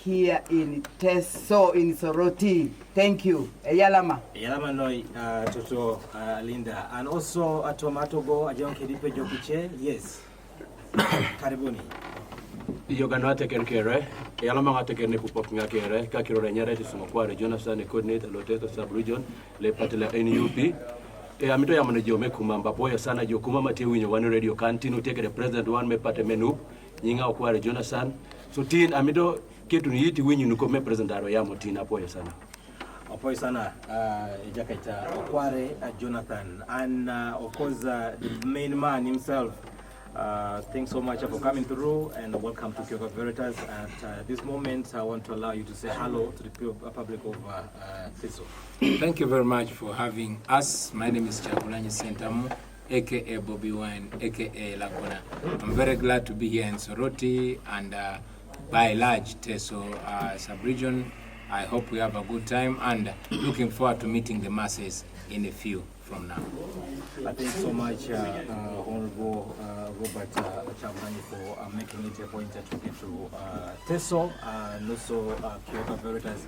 here in Teso in Soroti. Thank you. Yalama. Yalama noi Toto Linda. And also a tomato go a John Kedipe Jokiche. Yes. Karibuni. Yogana taken care, Yalama taken Nepopinga care, Kakiro Renyara to Sumakwara, Jonathan, coordinate, Loteto sub-region, Le Patela NUP. Amito ya mwana jome kumamba poya sana jokuma mati winyo wano radio kantinu take the president one me pate menu nyinga okware Jonathan so tin amito ketu ni yiti winyo nukome president aro ya motina poya sana Jakaita okware Jonathan and of course the main man himself. Thanks so much for coming through and welcome to KVR Veritas. At this moment, I want to allow you to say hello to the public of Teso. Thank you very much for having us. My name is Chakulani Sentamu, aka Bobby Wine, aka Laguna. I'm very glad to be here in Soroti and by large Teso sub-region. I hope we have a good time and looking forward to meeting the masses in a few from now. Thanks so much, Honorable Robert Chakulani, for making it a point to get to Teso and also KVR Veritas.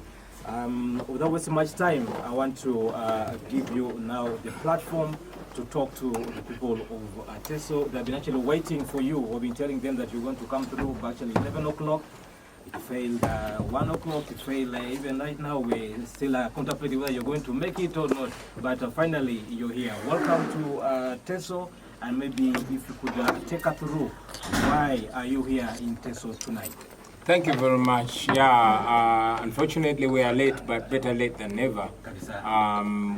Without wasting much time, I want to give you now the platform to talk to the people of Teso. They've been actually waiting for you. We've been telling them that you're going to come through by actually 11 o'clock. It failed 1 o'clock, it failed even right now. We're still contemplating whether you're going to make it or not. But finally, you're here. Welcome to Teso. And maybe if you could take us through, why are you here in Teso tonight? Thank you very much. Yeah, unfortunately we are late, but better late than never.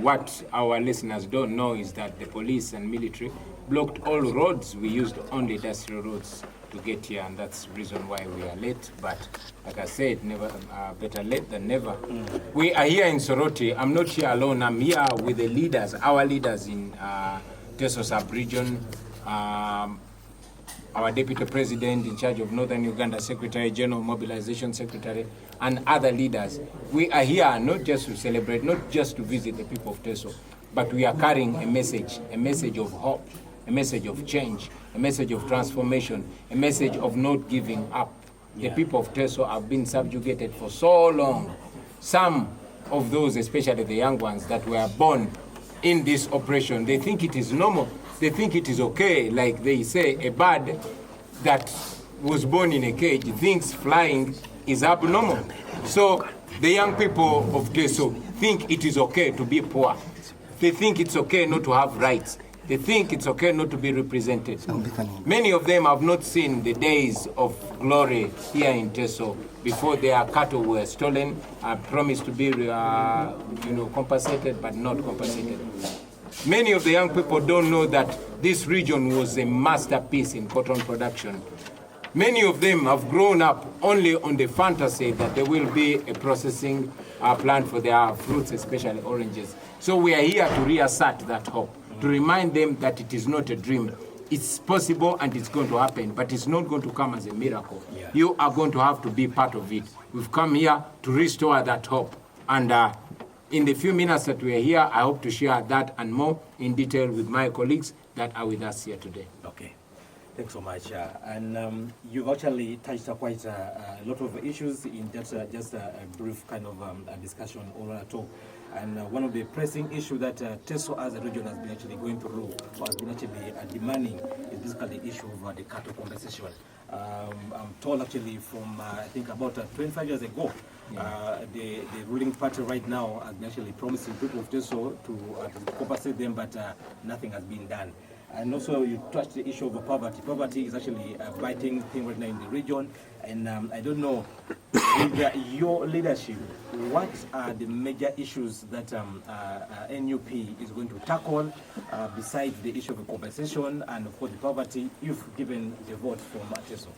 What our listeners don't know is that the police and military blocked all roads. We used only industrial roads to get here, and that's the reason why we are late. But like I said, never better late than never. We are here in Soroti. I'm not here alone. I'm here with the leaders, our leaders in Teso sub-region. Our Deputy President in charge of Northern Uganda, Secretary General, Mobilization Secretary, and other leaders. We are here not just to celebrate, not just to visit the people of Teso, but we are carrying a message of hope, a message of change, a message of transformation, a message of not giving up. The people of Teso have been subjugated for so long. Some of those, especially the young ones that were born in this oppression, they think it is normal. They think it is okay, like they say, a bird that was born in a cage thinks flying is abnormal. So the young people of Teso think it is okay to be poor. They think it's okay not to have rights. They think it's okay not to be represented. Many of them have not seen the days of glory here in Teso before their cattle were stolen, promised to be compensated, but not compensated. Many of the young people don't know that this region was a masterpiece in cotton production. Many of them have grown up only on the fantasy that there will be a processing plant for their fruits, especially oranges. So we are here to reassert that hope, to remind them that it is not a dream. It's possible and it's going to happen, but it's not going to come as a miracle. You are going to have to be part of it. We've come here to restore that hope. And in the few minutes that we are here, I hope to share that and more in detail with my colleagues that are with us here today. Okay. Thanks so much. And you've actually touched quite a lot of issues in just a brief kind of discussion or a talk. And one of the pressing issues that Teso as a region has been actually going through, or has been actually demanding, is basically the issue of the cattle compensation. I'm told actually from, I think about 25 years ago, the ruling party right now has been actually promising people of Teso to compensate them, but nothing has been done. And also you touched the issue of poverty. Poverty is actually a biting thing right now in the region. And I don't know, with your leadership, what are the major issues that NUP is going to tackle besides the issue of compensation and of course the poverty, if given the vote from Teso?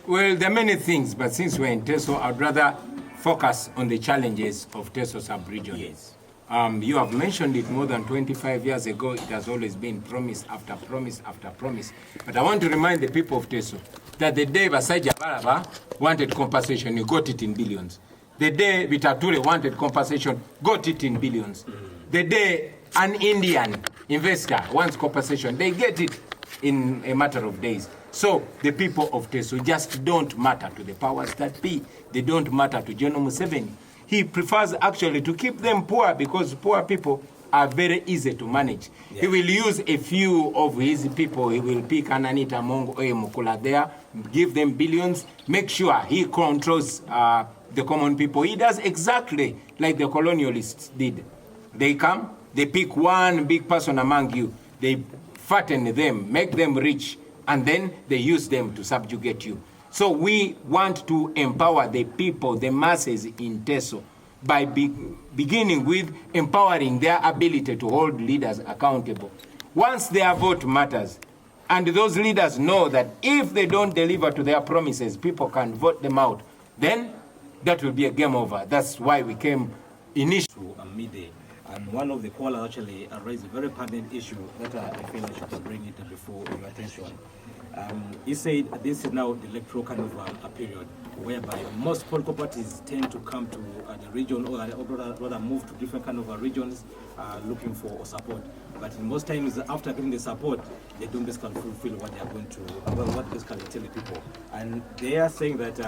Well, there are many things, but since we're in Teso, I'd rather focus on the challenges of Teso sub-region. Yes. You have mentioned it more than 25 years ago. It has always been promise after promise after promise. But I want to remind the people of Teso that the day Basaja Baraba wanted compensation, you got it in billions. The day Vitature wanted compensation, got it in billions. The day an Indian investor wants compensation, they get it in a matter of days. So the people of Teso just don't matter to the powers that be. They don't matter to General Museveni. He prefers actually to keep them poor because poor people are very easy to manage. Yeah. He will use a few of his people. He will pick Ananita Mongo Mukula there, give them billions, make sure he controls the common people. He does exactly like the colonialists did. They come, they pick one big person among you, they fatten them, make them rich, and then they use them to subjugate you. So we want to empower the people, the masses in Teso, by beginning with empowering their ability to hold leaders accountable. Once their vote matters, and those leaders know that if they don't deliver to their promises, people can vote them out, then that will be a game over. That's why we came initially. Midday. And one of the callers actually raised a very pertinent issue that I feel I should bring it before your attention. He said this is now the electoral kind of a period whereby most political parties tend to come to the region or rather move to different kind of regions looking for support. But most times after getting the support, they don't basically fulfill what they are going to, what basically tell the people. And they are saying that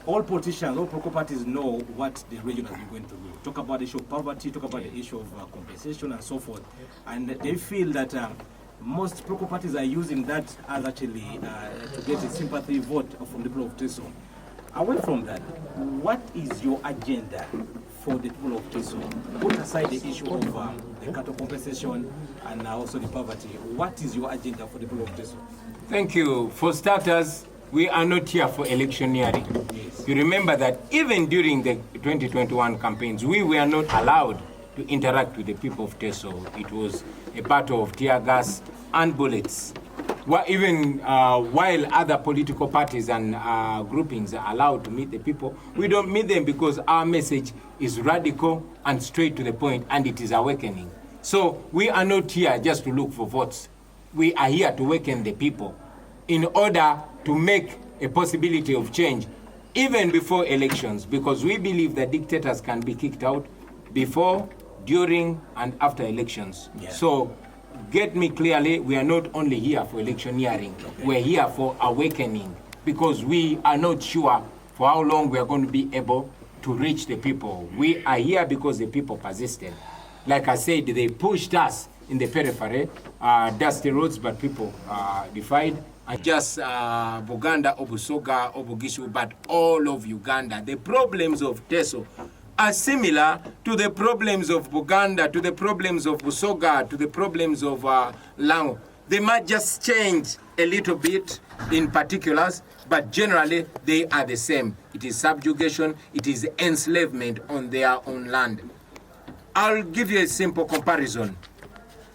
all politicians, all political parties know what the region has been going through. Talk about the issue of poverty, talk about the issue of compensation and so forth. And they feel that most political parties are using that as actually to get a sympathy vote from the people of Teso. Away from that, what is your agenda for the people of Teso? Put aside the issue of the cattle compensation and also the poverty. What is your agenda for the people of Teso? Thank you. For starters, we are not here for electioneering. Yes. You remember that even during the 2021 campaigns, we were not allowed to interact with the people of Teso. It was a battle of tear gas and bullets. Even while other political parties and groupings are allowed to meet the people, we don't meet them because our message is radical and straight to the point, and it is awakening. So we are not here just to look for votes. We are here to awaken the people in order to make a possibility of change even before elections, because we believe that dictators can be kicked out before, during, and after elections. Yeah. So get me clearly, we are not only here for electioneering, we're here for awakening, because we are not sure for how long we are going to be able to reach the people. We are here because the people persisted. Like I said, they pushed us in the periphery, dusty roads, but people defied. And just Buganda, Obusoga, Obugishu, but all of Uganda. The problems of Teso are similar to the problems of Buganda, to the problems of Busoga, to the problems of Lango. They might just change a little bit in particulars, but generally they are the same. It is subjugation, it is enslavement on their own land. I'll give you a simple comparison.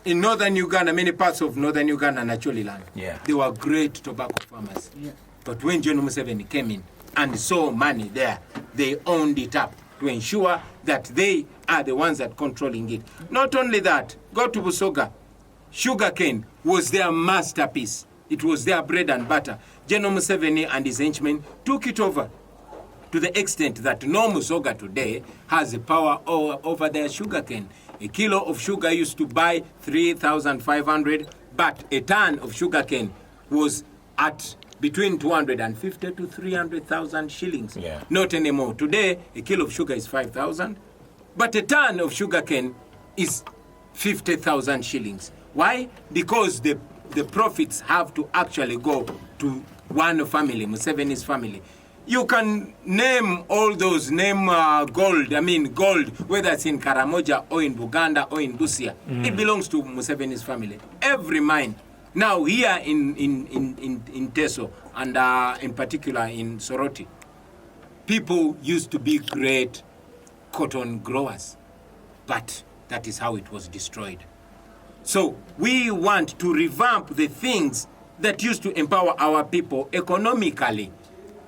In northern Uganda, many parts of northern Uganda and Acholi land, they were great tobacco farmers. Yeah. But when General Museveni came in and saw money there, they owned it up to ensure that they are the ones that controlling it. Not only that, go to Busoga. Sugarcane was their masterpiece. It was their bread and butter. General Museveni and his henchmen took it over to the extent that no Musoga today has the power over their sugarcane. A kilo of sugar used to buy 3,500, but a ton of sugarcane was at between 250 to 300,000 shillings. Yeah. Not anymore. Today, a kilo of sugar is 5,000, but a ton of sugarcane is 50,000 shillings. Why? Because the profits have to actually go to one family, Museveni's family. You can name all those, gold, whether it's in Karamoja or in Buganda or in Busia. It belongs to Museveni's family. Every mine. Now here in Teso and in particular in Soroti, people used to be great cotton growers, but that is how it was destroyed. So we want to revamp the things that used to empower our people economically.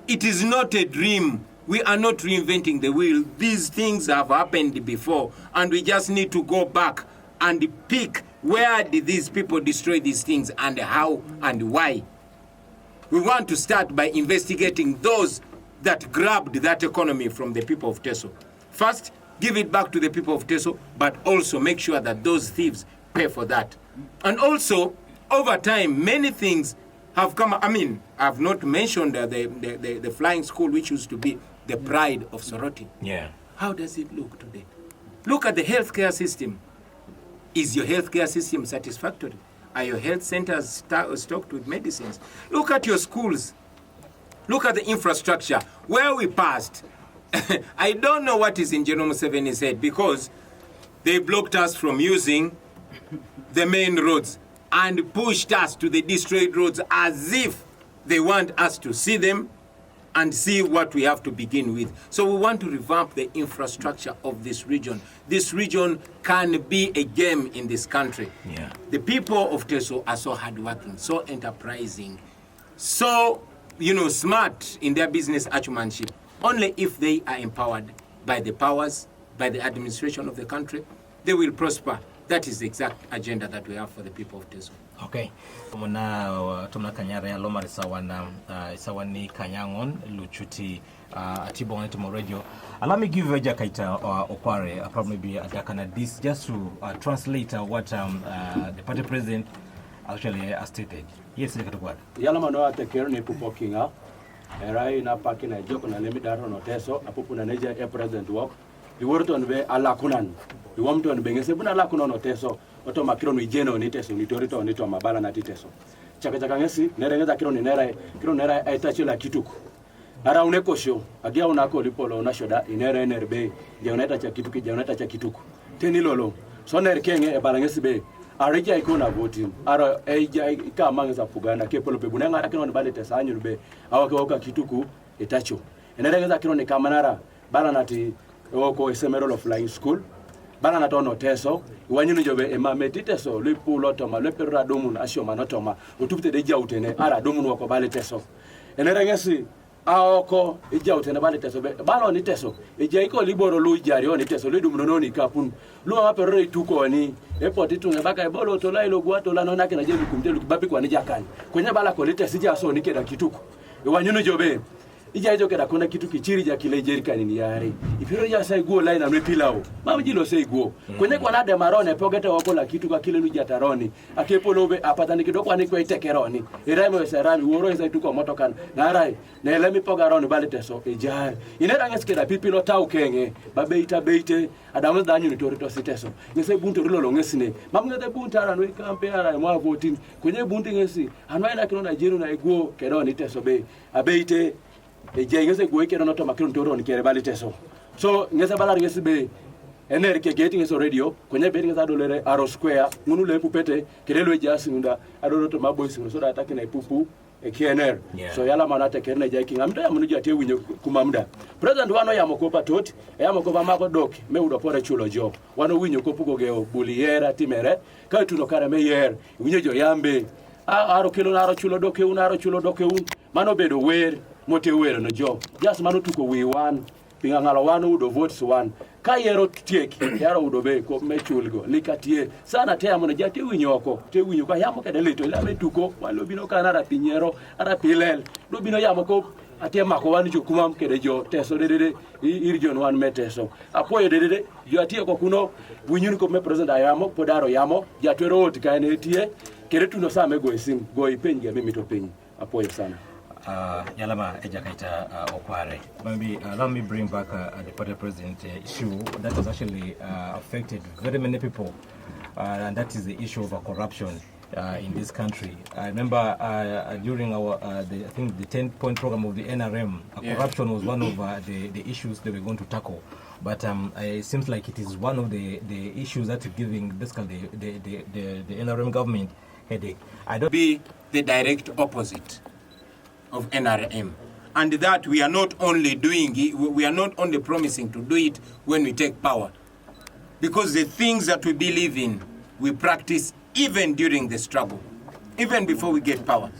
It is not a dream. We are not reinventing the wheel. These things have happened before, and we just need to go back and pick where did these people destroy these things and how and why. We want to start by investigating those that grabbed that economy from the people of Teso. First, give it back to the people of Teso, but also make sure that those thieves pay for that. And also, over time, many things have come. I mean, I've not mentioned the flying school, which used to be the pride of Soroti. Yeah. How does it look today? Look at the healthcare system. Is your healthcare system satisfactory? Are your health centers stocked with medicines? Look at your schools. Look at the infrastructure. Where we passed, I don't know what is in General Museveni's head, because they blocked us from using the main roads and pushed us to the destroyed roads as if they want us to see them and see what we have to begin with. So we want to revamp the infrastructure of this region. This region can be a game in this country. Yeah. The people of Teso are so hardworking, so enterprising, so smart in their business acumenship. Only if they are empowered by the powers, by the administration of the country, they will prosper. That is the exact agenda that we have for the people of Teso. Okay. Tumna kanyara ya lomar sawani kanyangon luchuti atibo on Timo Radio. Allow me give Eja Kaita Okware probably adakana this just to translate what the party president actually stated. Yes, Ekatokwa. Yala mano ateker ne pupokinga. Erai na paki na joko na lemi daro no Teso apupu na neja e president walk. Iworto nbe alakunan. Iwamto nbe ngese buna alakunan no Teso. Oto makiro ni jeno ni Teso ni torito ni to mabala na Teso. Chaka ngesi nerengeza kiro nera aitachila kituku. Ara unekosho agia unako lipolo unashoda inera NRB je unaita cha kituku je unaita cha kituku. Teni lolo. So nerkenge e balangesi be. Arija ikona voting. Ara eja ikamangeza pugana kepolo pe bunanga akino bale Tesa anyu be awaka kituku etacho. Nerengeza kiro ni kamanara bala nati oko esemerolo flying school. Bana na tono Teso wanyinu jobe emameti Teso lipulo toma lepera domun asio manotoma utupte deja utene ara domun wako bale Teso enerengesi aoko ija utene bale Teso balo ni Teso ija iko liboro lu jari oni Teso lidu mnononi kapun lu mapero ituko ni epoti tunga baka ebolo tola ilo gwato la nona kina jebi kumtelu kibapi kwa nija kani kwenye bala kolite sija so nikeda kituko wanyinu jobe ija hizo keda kuna kitu kichiri ja kile jerika ni yari ipiro ja sai go line na pilao mama jilo sai go kwenye kwa nade marone pogete wako la kitu kwa kile luja taroni akepolobe apatani kidoko ani kwa itekeroni irame wesarami woro isa tuko motokan na rai na elemi pogaroni bale Teso ija inera ngeskeda pipilo tau kenge babeita beite adamu danyu ni torito Teso ngese bunto rilo ngesine mamngete buntara no ikampe ara mwa voting kwenye bunti ngesi anwaina kino na jiru na iguo kedoni Teso be abeite eje ngese goike no to makiro ntoro ni kere bali Teso so ngese bala ngese be ener ke getting eso radio kwenye beti ngesa dolere aro square ngunu le pupete kelelo eja sinunda adoro to maboy singo so da ataki na ipupu KNR so yala manate kerne jaki ngamda ya munuja te winyo kumamda president wano ya mokopa tot ya mokopa mako dok me udo pore chulo jo wano winyo kopugo geo buliera timere ka tuno kare me yer winyo jo yambe aro kilo naro chulo doke unaro chulo doke un mano bedo wer mote wer no jo just mano tuko we one pinga ngalo wano udo votes one ka yero tiek yaro udo be ko me chulgo likatie sana te amone jate winyoko te winyo ka yamo kede leto ila betuko walo bino kana ra pinyero ara pilel do bino yamo ko atie mako wani jo kumam kede jo Teso dede irjon wan me Teso apoyo dede jo atie ko kuno winyun ko me president ayamo podaro yamo jatwero ot kaene tie kede tuno sa me go esim go ipenje mimi to piny apoyo sana. Yalama Eja Kaita Okware. Maybe allow me bring back the party president issue that has actually affected very many people, and that is the issue of corruption in this country. I remember during our I think the 10-point program of the NRM, corruption was one of the issues they were going to tackle. But it seems like it is one of the issues that is giving basically the NRM government headache. I don't be the direct opposite of NRM, and that we are not only doing it, we are not only promising to do it when we take power, because the things that we believe in we practice even during the struggle, even before we get power.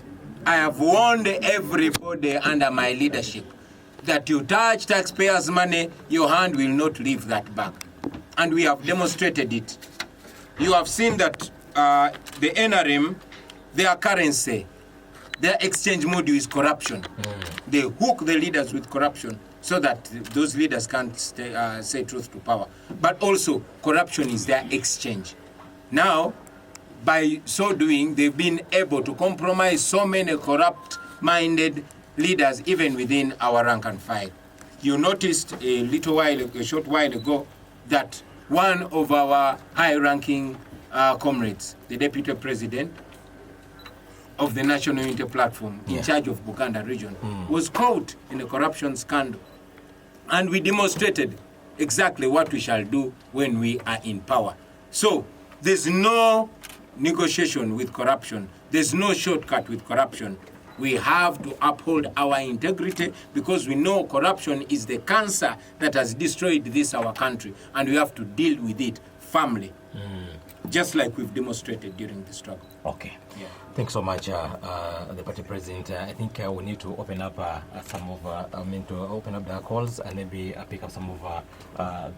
I have warned everybody under my leadership that you touch taxpayers' money, your hand will not leave that bag, and we have demonstrated it. You have seen that the NRM, their currency, their exchange module is corruption. They hook the leaders with corruption so that those leaders can't say truth to power. But also, corruption is their exchange. Now, by so doing, they've been able to compromise so many corrupt-minded leaders, even within our rank and file. You noticed a short while ago, that one of our high-ranking comrades, the Deputy President of the National Unity Platform, in charge of Buganda region, was caught in a corruption scandal. And we demonstrated exactly what we shall do when we are in power. So there's no negotiation with corruption. There's no shortcut with corruption. We have to uphold our integrity, because we know corruption is the cancer that has destroyed this, our country, and we have to deal with it firmly, just like we've demonstrated during the struggle. Okay. Yeah. Thanks so much, the party president. I think we need to open up to open up the calls and maybe pick up some of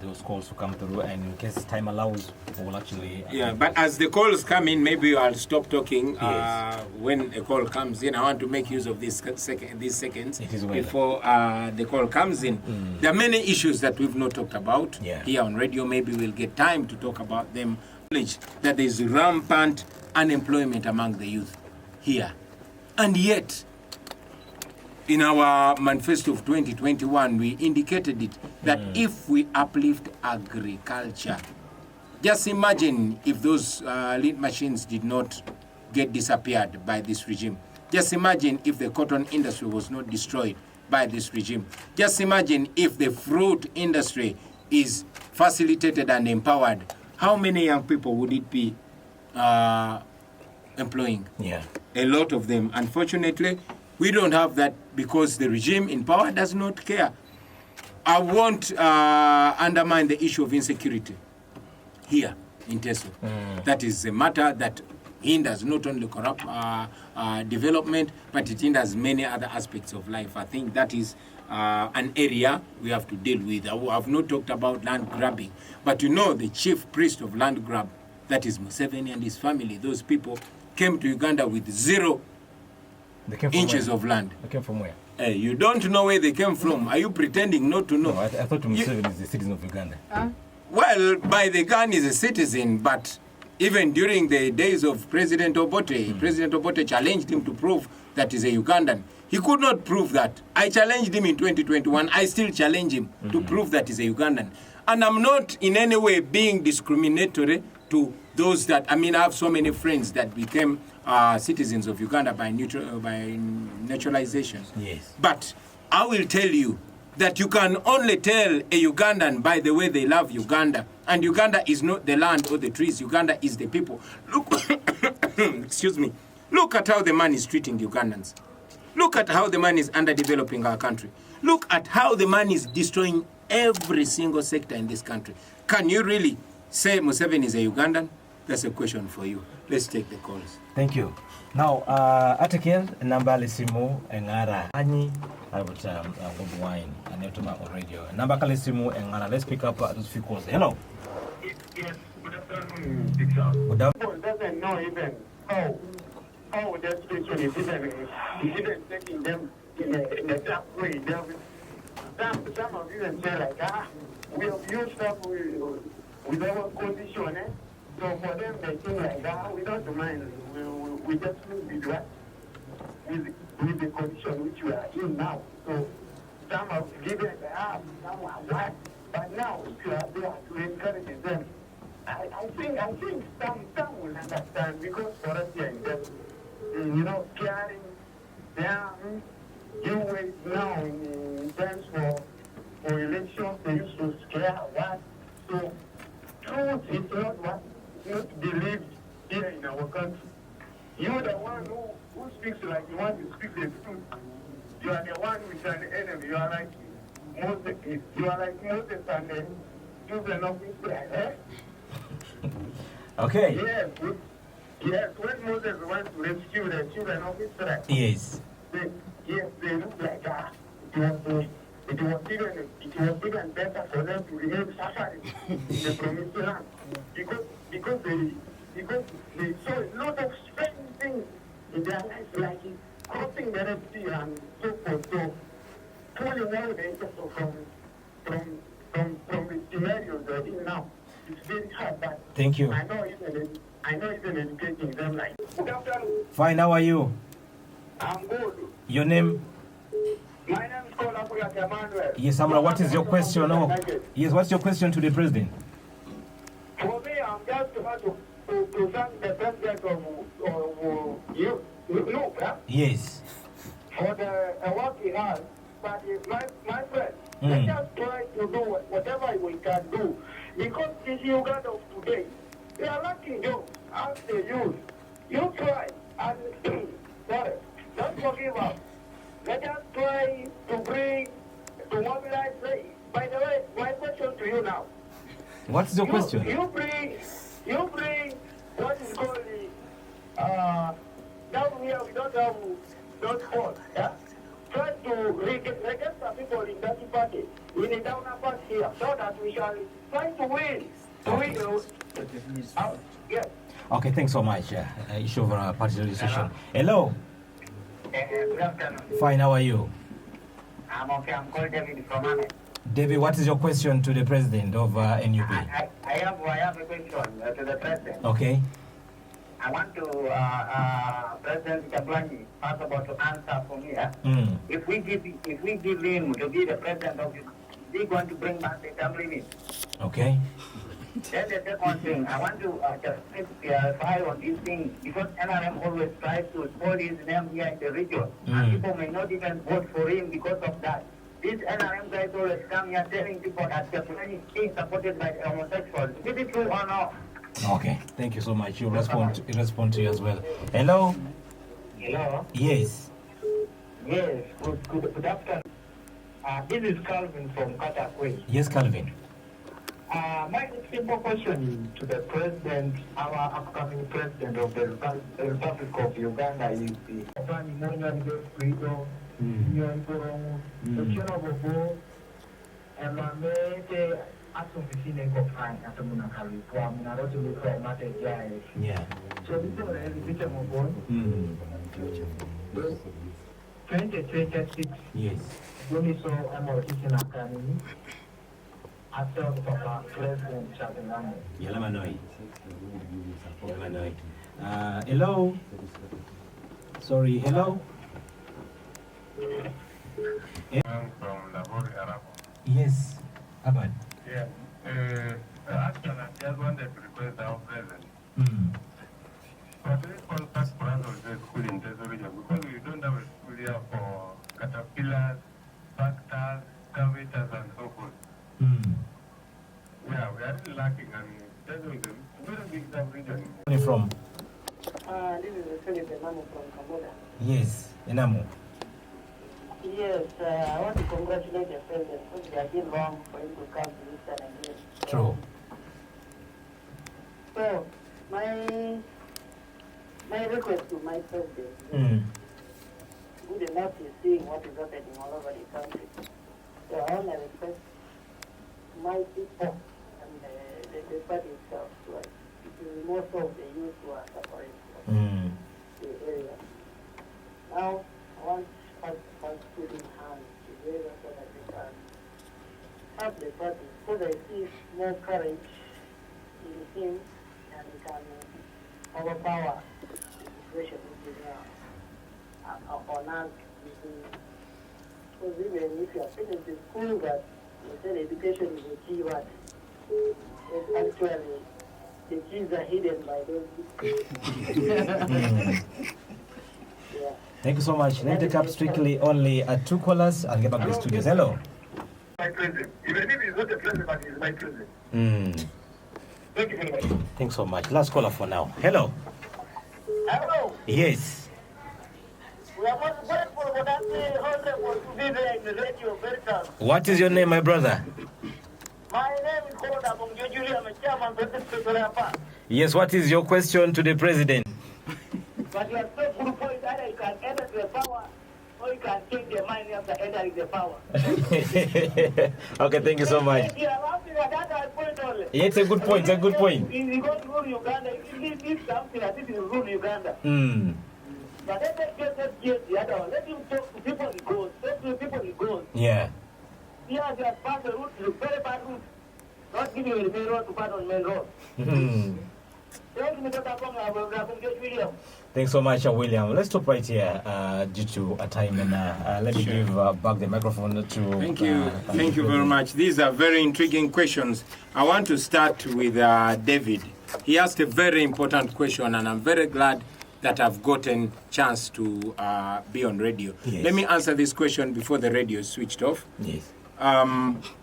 those calls to come through. And in case time allows, we'll actually. But as the calls come in, maybe I'll stop talking. Yes. When a call comes in, I want to make use of these seconds well before the call comes in. There are many issues that we've not talked about here on radio. Maybe we'll get time to talk about them. That there is rampant unemployment among the youth here. And yet, in our manifesto of 2021, we indicated it, that if we uplift agriculture, just imagine if those lead machines did not get disappeared by this regime. Just imagine if the cotton industry was not destroyed by this regime. Just imagine if the fruit industry is facilitated and empowered. How many young people would it be employing? A lot of them. Unfortunately, we don't have that, because the regime in power does not care. I won't undermine the issue of insecurity here in Teso. That is a matter that hinders not only corrupt development, but it hinders many other aspects of life. I think that is an area we have to deal with. I have not talked about land grabbing, but you know the chief priest of land grab, that is Museveni and his family. Those people came to Uganda with 0 inches of land. They came from where? You don't know where they came from. Are you pretending not to know? No, I thought Museveni is a citizen of Uganda. Well, by the gun is a citizen, but even during the days of President Obote, President Obote challenged him to prove that he's a Ugandan. He could not prove that. I challenged him in 2021. I still challenge him to prove that he's a Ugandan. And I'm not in any way being discriminatory to those that, I have so many friends that became citizens of Uganda by naturalization. Yes. But I will tell you that you can only tell a Ugandan by the way they love Uganda. And Uganda is not the land or the trees. Uganda is the people. Look, excuse me. Look at how the man is treating Ugandans. Look at how the man is underdeveloping our country. Look at how the man is destroying every single sector in this country. Can you really say Museveni is a Ugandan? That's a question for you. Let's take the calls. Thank you. Now, article number lisimu engara ani about wine and on radio. Number kalisimu engara. Let's pick up those few calls. Hello. Yes. Good afternoon, Big Sam. Good afternoon. People doesn't know even how their situation is even taking them in a tough way. Some of them say like, we have used up with our condition, So for them, they think like, we don't mind. We just live with what? With the condition which we are in now. So some have given the half, some are what? But now, if you are there to encourage them, I think some will understand, because for us here in them, caring them, you wait now in terms for elections, they used to scare what? So truth is not believed here in our country. You're the one who speaks like you want to speak the truth. You are the one with an enemy. You are like Moses. You are like Moses and the children of Israel. Okay. Yes. When Moses went to rescue the children of Israel. Yes. They looked like it was even better for them to remain suffering in the promised land, because they saw a lot of strange things in their lives, like crossing the Red Sea and so forth. So pulling out the Teso from the scenarios they're in now, it's very hard. But thank you. I know I know it's been educating them like, good afternoon, Fine, how are you? I'm good. Your name? My name is Kola Emmanuel. Yes, Amra, what is your question? Oh, yes, what's your question to the president? For me, I'm just about to thank the president of you, yeah? Yes. For the work he has. But my friend, let us try to do whatever we can do. Because this Uganda of today, they are lacking jobs as they use. You try and sorry, don't forgive us. Let us try to mobilize. By the way, my question to you now. What's your question? You bring what is called down here we don't have those sports, yeah? Try to register people in that party, in the downer part here, so that we shall try to win. Yes. Okay, thanks so much. Issue of party registration. Hello. Good afternoon. Fine, how are you? I'm okay. I'm called David from Ahmed. David, what is your question to the president of NUP? I have a question to the president. Okay. I want to President Kablanyi first of all to answer for me. If we give him to be the president of Uganda, is he going to bring back the term limit? Okay. Then the second thing, I want to just clarify on this thing because NRM always tries to spoil his name here in the region, and people may not even vote for him because of that. These NRM guys always come here telling people that Kablanyi is being supported by the homosexuals. Is it true or not? Okay, thank you so much. You'll respond to you as well. Hello? Hello? Yes. Yes, good afternoon. This is Calvin from Katakwe. Yes, Calvin. My simple question to the president, our upcoming president of the Republic of Uganda is Yeah. So before everything move on, 2026, Yes. we saw Amortisian Academy after Papa President Chabanane. Yalamanoi. Hello? Sorry, hello? I'm from Lahore, Arab. Yes, Abad. Yeah. Actually, I just wanted to request our president. But we contact plans of the school in Teso region because we don't have a school here for caterpillars, tractors, excavators, and so forth. Yeah, we are really lacking, and Teso is a very big sub-region. Where are you from? This is Philip Enamo from Cambodia. Yes, Enamo. Yes, I want to congratulate the president because they have been long for him to come to this time again. True. So, my request to my president is good enough to seeing what is happening all over the country. So I want to request my people and the party itself to remove some of the youth who are suffering from the area. Now, I want us to put in hands together so that we can help the party, because I see more courage in him and we can overpower the situation which is on us. Because even if you are finished the school, but you said education is the key word, it's actually the keys are hidden by those people. Yeah. Thank you so much. Let me take up strictly only 2 callers and get back to the studios. Hello. My president. Even if he's not the president, but he's my president. Thank you very much. Thanks so much. Last caller for now. Hello. Hello. Yes. We are most grateful for that honorable to be there in the radio Veritas. What is your name, my brother? My name is Koda Bongejuli. I'm a chairman of the Secretary. Yes, what is your question to the president? But you are so good point that you can enter the power or you can change your mind after entering the power. Okay, thank you so much. You are laughing at that point only. Yeah, it's a good point. It's a good point. If you go to rule Uganda, if this something that this is rule Uganda. But let them just the other one. Let him talk to people he goes. Talk to people he goes. Yeah. He has passed the route, very bad route. Not giving you the main road to pass on main road. Thanks so much, William. Let's stop right here due to a time, and let me give back the microphone to... Thank you. Thank you very much. These are very intriguing questions. I want to start with David. He asked a very important question, and I'm very glad that I've gotten chance to be on radio. Yes. Let me answer this question before the radio is switched off. Yes.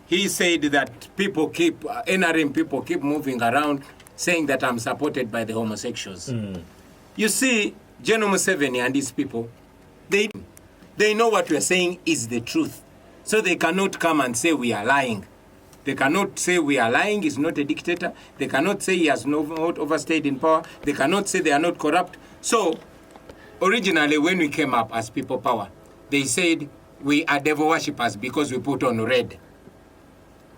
He said that NRM people keep moving around saying that I'm supported by the homosexuals. You see, General Museveni and his people, they know what we are saying is the truth. So they cannot come and say we are lying. They cannot say we are lying, he's not a dictator. They cannot say he has not overstayed in power. They cannot say they are not corrupt. So, originally when we came up as people power, they said we are devil worshippers because we put on red.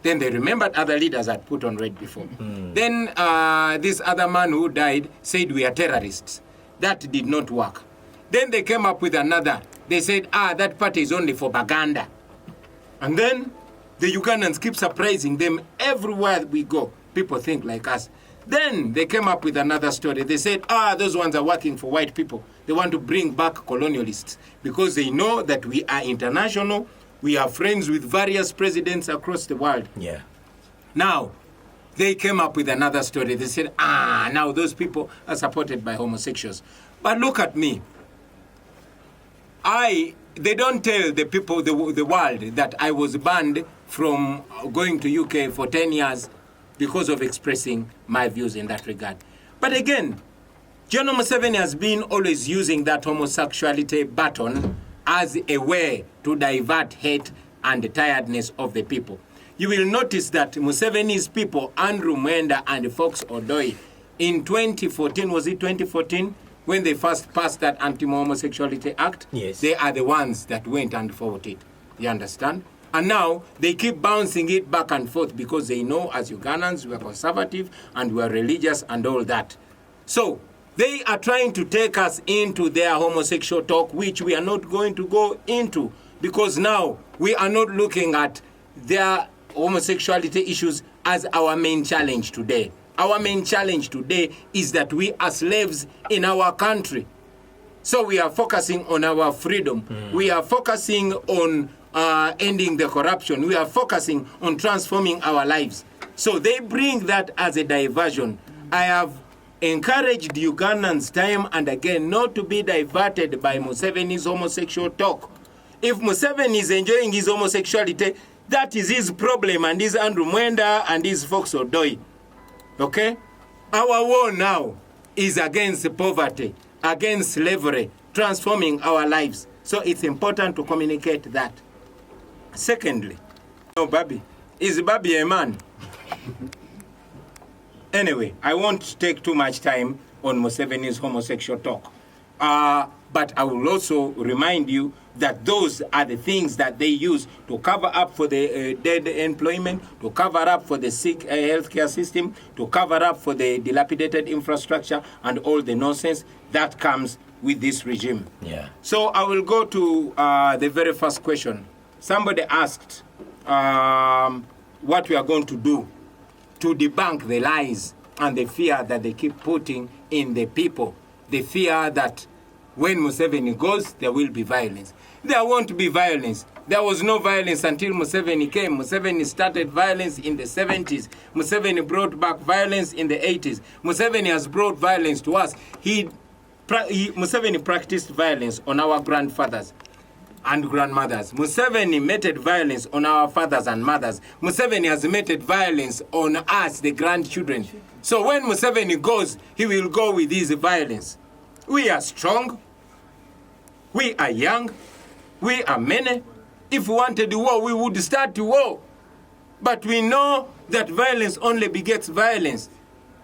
Then they remembered other leaders had put on red before. Then this other man who died said we are terrorists. That did not work. Then they came up with another. They said, that party is only for Baganda. And then the Ugandans keep surprising them everywhere we go. People think like us. Then they came up with another story. They said, those ones are working for white people. They want to bring back colonialists because they know that we are international. We are friends with various presidents across the world. Yeah. Now, they came up with another story. They said, now those people are supported by homosexuals. But look at me. They don't tell the people, the world, that I was banned from going to UK for 10 years because of expressing my views in that regard. But again, General Museveni has been always using that homosexuality button as a way to divert hate and tiredness of the people. You will notice that Museveni's people, Andrew Mwenda and Fox Odoi, in 2014, was it 2014, when they first passed that Anti-Homosexuality Act? Yes. They are the ones that went and fought it. You understand? And now they keep bouncing it back and forth because they know as Ugandans we are conservative and we are religious and all that. So they are trying to take us into their homosexual talk, which we are not going to go into because now we are not looking at their homosexuality issues as our main challenge today. Our main challenge today is that we are slaves in our country. So we are focusing on our freedom. We are focusing on ending the corruption. We are focusing on transforming our lives. So they bring that as a diversion. I have encouraged Ugandans time and again not to be diverted by Museveni's homosexual talk. If Museveni is enjoying his homosexuality, that is his problem, and his Andrew Mwenda and his Fox Odoi. Okay? Our war now is against poverty, against slavery, transforming our lives. So it's important to communicate that. Secondly, Babi. Is Babi a man? Anyway, I won't take too much time on Museveni's homosexual talk. But I will also remind you that those are the things that they use to cover up for the dead employment, to cover up for the sick healthcare system, to cover up for the dilapidated infrastructure and all the nonsense that comes with this regime. Yeah. So I will go to the very first question. Somebody asked what we are going to do to debunk the lies and the fear that they keep putting in the people. The fear that when Museveni goes, there will be violence. There won't be violence. There was no violence until Museveni came. Museveni started violence in the 70s. Museveni brought back violence in the 80s. Museveni has brought violence to us. Museveni practiced violence on our grandfathers and grandmothers. Museveni meted violence on our fathers and mothers. Museveni has meted violence on us, the grandchildren. So when Museveni goes, he will go with his violence. We are strong. We are young. We are many. If we wanted war, we would start the war. But we know that violence only begets violence.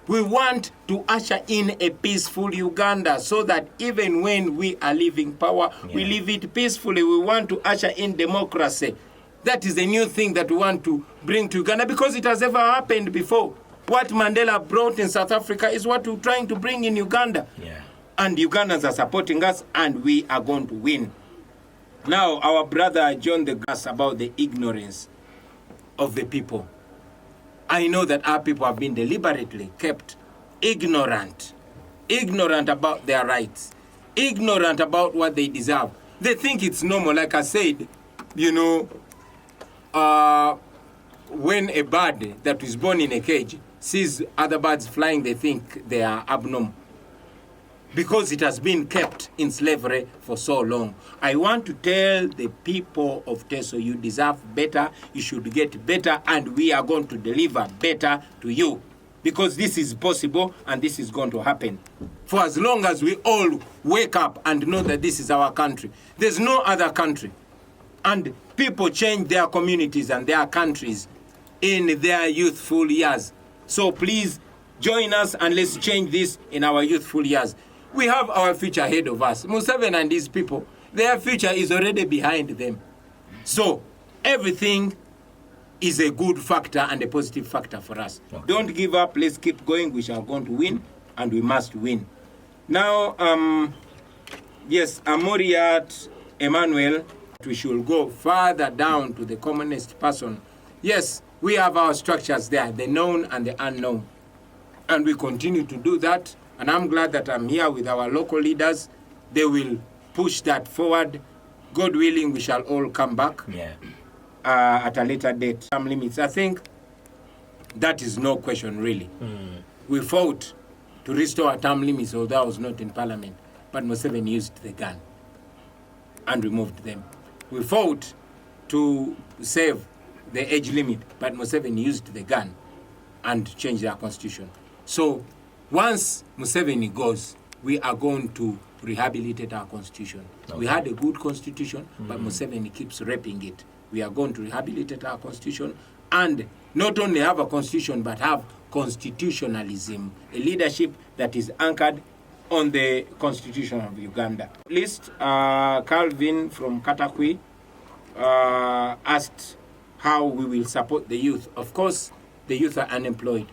We want to usher in a peaceful Uganda so that even when we are leaving power, we leave it peacefully. We want to usher in democracy. That is a new thing that we want to bring to Uganda because it has never happened before. What Mandela brought in South Africa is what we're trying to bring in Uganda. Yeah. And Ugandans are supporting us, and we are going to win. Now, our brother John the Grass about the ignorance of the people. I know that our people have been deliberately kept ignorant about their rights, ignorant about what they deserve. They think it's normal. Like I said, when a bird that is born in a cage sees other birds flying, they think they are abnormal because it has been kept in slavery for so long. I want to tell the people of Teso, you deserve better, you should get better, and we are going to deliver better to you, because this is possible and this is going to happen. For as long as we all wake up and know that this is our country, there's no other country. And people change their communities and their countries in their youthful years. So please join us and let's change this in our youthful years. We have our future ahead of us. Museveni and his people, their future is already behind them. So everything is a good factor and a positive factor for us. Okay. Don't give up. Let's keep going. We shall going to win, and we must win. Now, yes, Amoriat Emmanuel, we should go further down to the commonest person. Yes, we have our structures there, the known and the unknown. And we continue to do that. And I'm glad that I'm here with our local leaders. They will push that forward. God willing, we shall all come back at a later date. Term limits, I think that is no question really. We fought to restore term limits, although I was not in parliament. But Museveni used the gun and removed them. We fought to save the age limit, but Museveni used the gun and changed our constitution. So once Museveni goes, we are going to rehabilitate our constitution. Okay. We had a good constitution, but Museveni keeps raping it. We are going to rehabilitate our constitution and not only have a constitution, but have constitutionalism, a leadership that is anchored on the Constitution of Uganda. List, Calvin from Katakwi asked how we will support the youth. Of course, the youth are unemployed.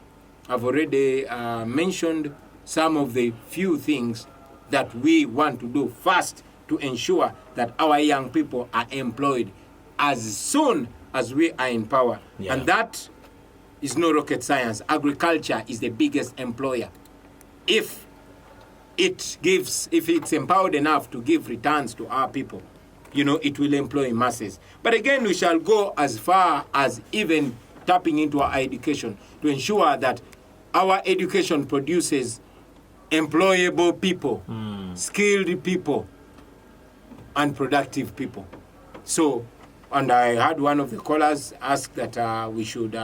I've already mentioned some of the few things that we want to do first to ensure that our young people are employed as soon as we are in power. Yeah. And that is no rocket science. Agriculture is the biggest employer. If it's empowered enough to give returns to our people, it will employ masses. But again, we shall go as far as even tapping into our education to ensure that our education produces employable people, skilled people, and productive people. So, and I had one of the callers ask that we should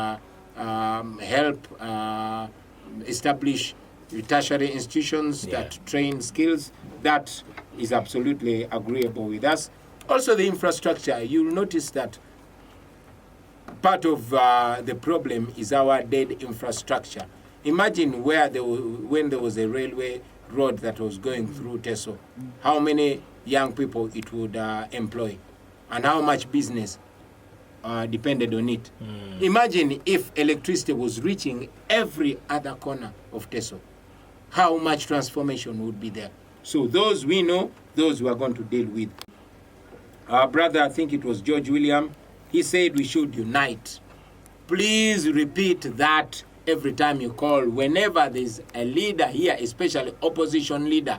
help establish tertiary institutions that train skills. That is absolutely agreeable with us. Also, the infrastructure. You'll notice that part of the problem is our dead infrastructure. Imagine when there was a railway road that was going through Teso, how many young people it would employ, and how much business depended on it. Imagine if electricity was reaching every other corner of Teso, how much transformation would be there. So those we know, those we are going to deal with. Our brother, I think it was George William, he said we should unite. Please repeat that every time you call, whenever there's a leader here, especially opposition leader,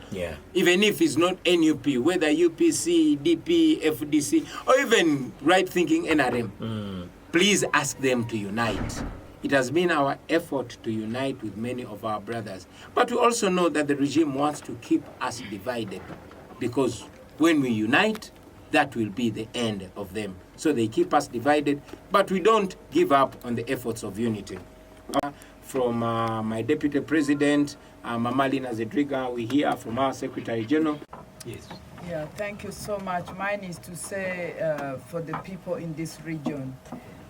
even if it's not NUP, whether UPC, DP, FDC, or even right-thinking NRM, please ask them to unite. It has been our effort to unite with many of our brothers. But we also know that the regime wants to keep us divided, because when we unite, that will be the end of them. So they keep us divided, but we don't give up on the efforts of unity. From my Deputy President, Mama Lina Zedriga, we hear from our Secretary General. Yes. Yeah, thank you so much. Mine is to say for the people in this region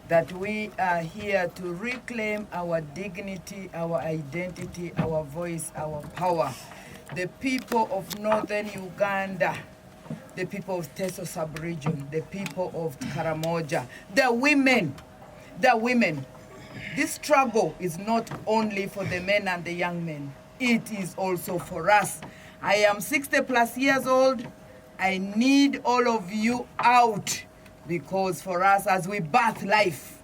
that we are here to reclaim our dignity, our identity, our voice, our power. The people of northern Uganda, the people of Teso sub-region, the people of Karamoja, the women. This struggle is not only for the men and the young men. It is also for us. I am 60 plus years old. I need all of you out, because for us, as we birth life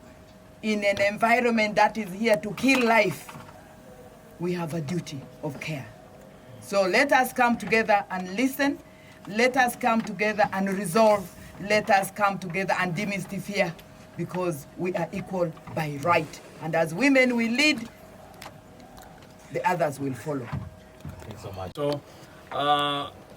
in an environment that is here to kill life, we have a duty of care. So let us come together and listen. Let us come together and resolve. Let us come together and demystify, because we are equal by right. And as women we lead, the others will follow. Thanks so much. So,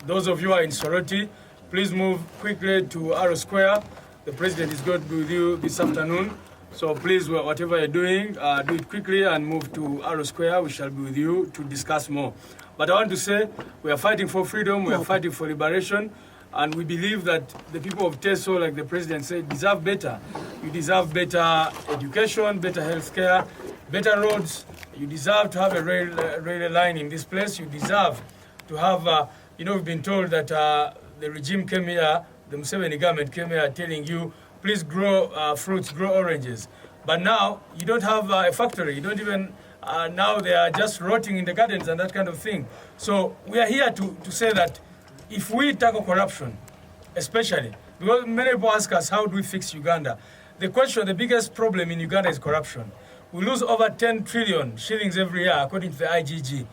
those of you who are in Soroti, please move quickly to Arrow Square. The president is going to be with you this afternoon. So please, whatever you're doing, do it quickly and move to Arrow Square. We shall be with you to discuss more. But I want to say, we are fighting for freedom, we are fighting for liberation, and we believe that the people of Teso, like the president said, deserve better. You deserve better education, better health care, better roads. You deserve to have a rail line in this place. You deserve to have, we've been told that the regime came here, the Museveni government came here telling you, please grow fruits, grow oranges. But now, you don't have a factory. You don't even, now they are just rotting in the gardens and that kind of thing. So we are here to say that if we tackle corruption, especially, because many people ask us, how do we fix Uganda? The biggest problem in Uganda is corruption. We lose over 10 trillion shillings every year, according to the IGG,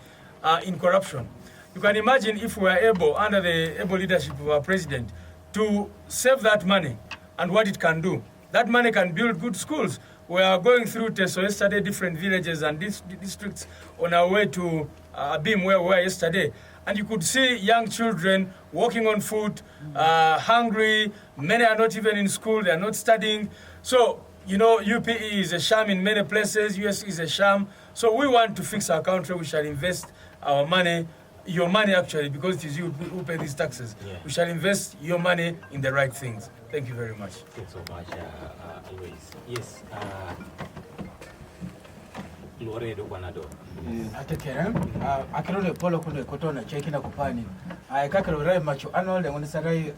in corruption. You can imagine if we are able, under the able leadership of our president, to save that money and what it can do. That money can build good schools. We are going through Teso yesterday, different villages and districts on our way to Abim, where we were yesterday. And you could see young children walking on foot, hungry. Many are not even in school, they are not studying. So, UPE is a sham in many places, US is a sham. So we want to fix our country. We shall invest our money, your money actually, because it is you who pay these taxes. Yeah. We shall invest your money in the right things. Thank you very much. Thanks so much, Alois. Yes. Loredo Guanado. Atekera, akirole polo kuno kotona cheki na kupani. Kakiro rai macho anole wonisarai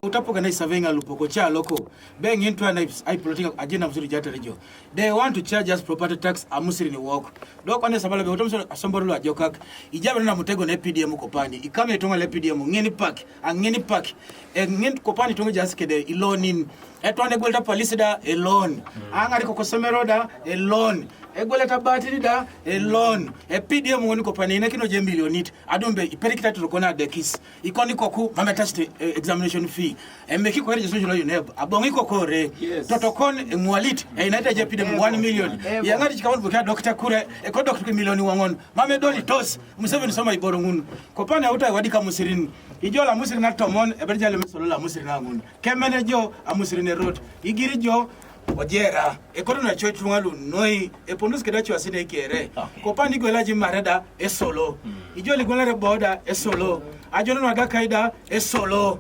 utapoga na surveying alupoko cha loko being into an I political agenda mzuri jata rejo. They want to charge us property tax amusiri ni walk. Doko ane sabala be otomso asomboro la jokak. Ijabe na mutego na PDM kopani. Ikame tonga le PDM ngeni pack. Ngeni kopani tonga jaskede ilonin. Etwane gwelta police da alone. Anga liko kosomero da alone. Egoleta batiri da alone. PDM ngoni kopani ina kino je millionit. Adombe iperikita tulokona dekis. Ikoni koku mama test examination fee. Meki ko registration lo yuneb. Abongi kokore. Totokon mwalit inaita je PDM 1 million. Yangati chikawo buka doctor kure ko doctor million wangon. Mame doli tos. Museveni soma iboro ngunu. Kopani auta wadika musirini. Ijola musirini na tomon eberjale mesolola musirini ngun. Kemene jo amusirini road. Igiri jo ojera ekono na chochu ngalu noi eponus kedacho asine kere kopani go laji marada esolo ijoli golare boda esolo ajono na gakaida esolo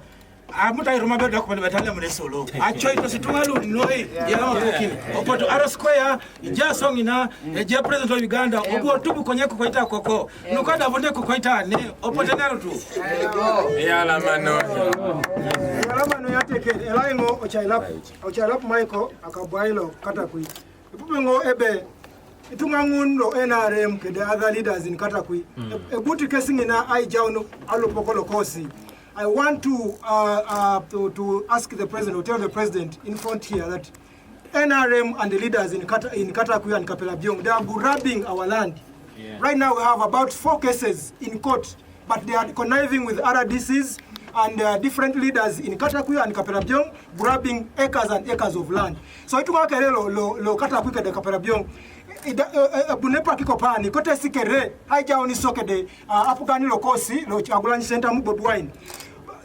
amuta iruma bedo ko betale mun esolo achoi to situngalu noi yala mafukin opoto Arrow Square ija songina eje president of Uganda obo tubu konyeko koita koko nukada bonde ko koita ne opoto nero tu yala mano yateke elaingo ochalap Michael akabailo katakui ipupengo ebe itungangundo NRM ke the other leaders in Katakui ebuti kesingina ai jauno alopokolo kosi. I want to ask the president, or tell the president in front here that NRM and the leaders in Katakui and Kapelabyong, they are grabbing our land. Yeah. Right now we have about 4 cases in court, but they are conniving with RDCs and different leaders in Katakui and Kapelabyong, grabbing acres and acres of land. So itu makerelo lo Katakui ke de Kapelabyong. Bunepa kikopani kote sikere haja oni sokede apugani lokosi lo agulanyi center mubodwine.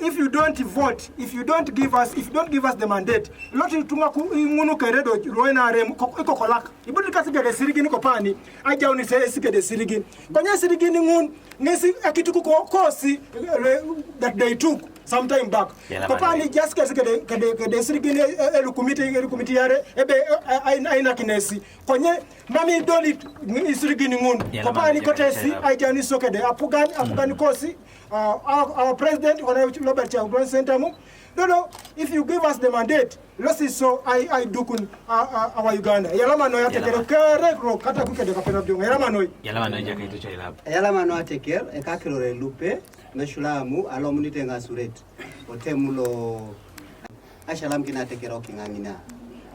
If you don't vote, if you don't give us the mandate, loti tungaku ngunu keredo roena rem iko kolak. Ibuti kasigede sirigi niko pani haja oni sikede sirigi. Konya sirigi ngun ngesi akituku kosi that they took some time back. Kopani just kede sirigi elukumiti yare ebe aina kinesi. Konye mami doli sirigi ngun. Kopani kotesi haja oni sokede apugani kosi. Our president, Robert Chaguan Sentamu, no, if you give us the mandate, let's see, so I do our Uganda. Yalama no yatekere kere kata kuke de kapera byong. Yalama no jake ito chailab. Yalama no yatekere ekakirore lupe meshulamu alomunite ngasuret. Otemulo ashalam kina tekere okingangina.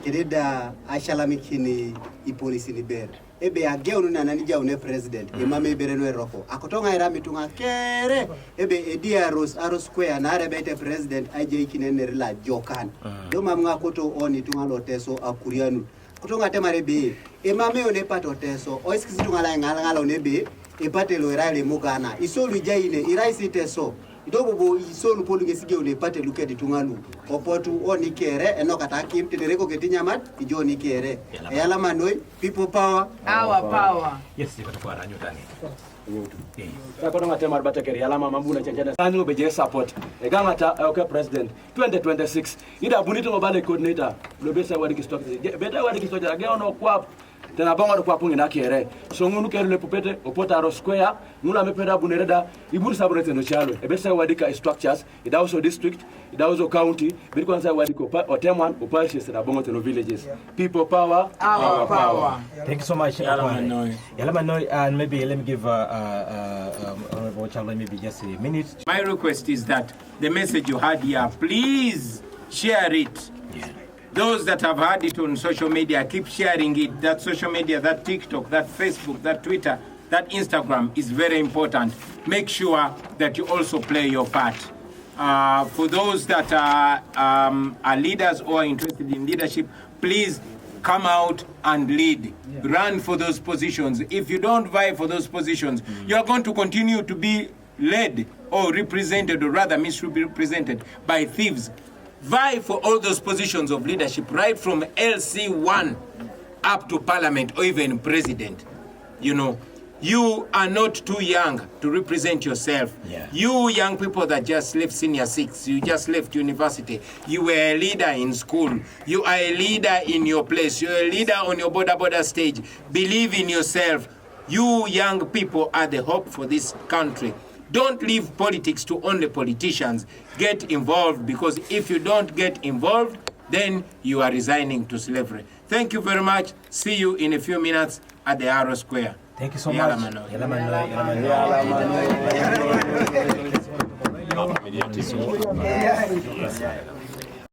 Kededa ashalamikini ipolisi ni ber. Ebe ageunu na nanija une president. Imame berenwe roko. Akotonga irami tunga kere. Ebe edi Arrow Square na arebete president aje ikinene rila jokan. Doma mga koto oni tunga lo Teso akurianu. Kotonga temare be. Imame une pato Teso. Oiskisi tunga la ngala unebe. Epate lo iraile mugana. Isolu jaine iraisi Teso. Idobo isolu polu ngesige une pate luke di tungalu. Opotu oni kere enoka takim tedereko ketinyamat ijo ni kere. Ayala manoi people power our power. Yes, kwa ranyo tani. Sako nga tema arbata keri alama mambuna chanjana sanu beje support. Eganga ta okay president 2026. Ida bunito ngobale coordinator. Lobesa wadi stock. Beta wadi stock age ono kwa tena bango kwa pungi na kere. So ngunu kere le pupete opota Arrow Square ngula mepeda bunereda iburu sabrete no chalo. Ebesa wadi ka structures. Ida also district, ida also county. Biri kwanza wadi ko otemwan opalches na bango to villages. People power, our power. Thank you so much. Yalamanoi, and maybe let me give Honorable Charlie maybe just a minute. My request is that the message you had here, please share it. Yeah. Those that have had it on social media, keep sharing it. That social media, that TikTok, that Facebook, that Twitter, that Instagram is very important. Make sure that you also play your part. For those that are leaders or are interested in leadership, please come out and lead. Yeah. Run for those positions. If you don't vie for those positions, you are going to continue to be led or represented, or rather misrepresented by thieves. Vie for all those positions of leadership, right from LC1 up to parliament or even president. You know, you are not too young to represent yourself. Yeah. You young people that just left senior 6, you just left university, you were a leader in school, you are a leader in your place, you're a leader on your border stage. Believe in yourself. You young people are the hope for this country. Don't leave politics to only politicians. Get involved, because if you don't get involved, then you are resigning to slavery. Thank you very much. See you in a few minutes at the Arrow Square. Thank you so much.